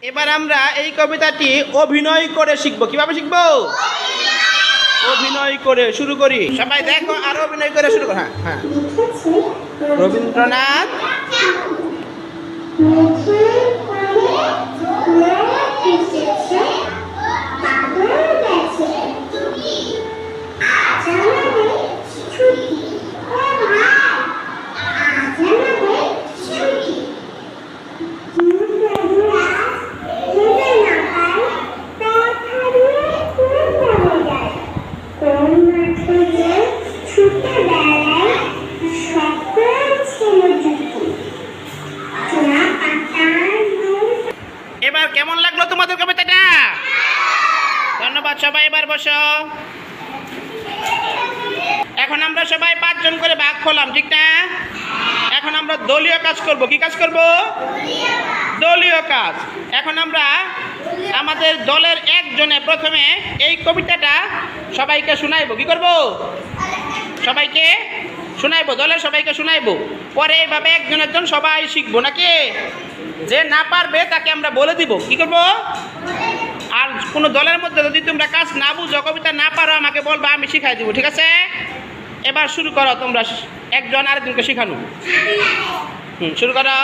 এবার আমরা এই কবিতাটি অভিনয় করে শিখবো। কিভাবে শিখবো? অভিনয় করে শুরু করি। সবাই দেখো আর অভিনয় করে শুরু করো। হ্যাঁ হ্যাঁ। রবীন্দ্রনাথ এবার কেমন লাগলো তোমাদের কবিতাটা? ধন্যবাদ সবাই। এবার বসো। এখন আমরা সবাই 5 জন করে ভাগ হলাম, ঠিক না? এখন আমরা দলীয় কাজ করব। কি কাজ করব? দলীয় কাজ। এখন আমরা আমাদের দলের একজনে প্রথমে এই কবিতাটা সবাইকে শোনাইবো। কি করব? সবাইকে শোনাইবো, দলের সবাইকে শোনাইবো। পরে এইভাবে একজন একজন সবাই শিখবো, নাকি? যে না পারবে তাকে আমরা বলে দিব। কি করব? আর কোনো দলের মধ্যে যদি তোমরা কাজ না বুঝো, কবিতা না পারো, আমাকে বলবা, আমি শিখাই দিব, ঠিক আছে? এবার শুরু করো তোমরা, একজন আরেকজনকে শেখানো। শুরু করো।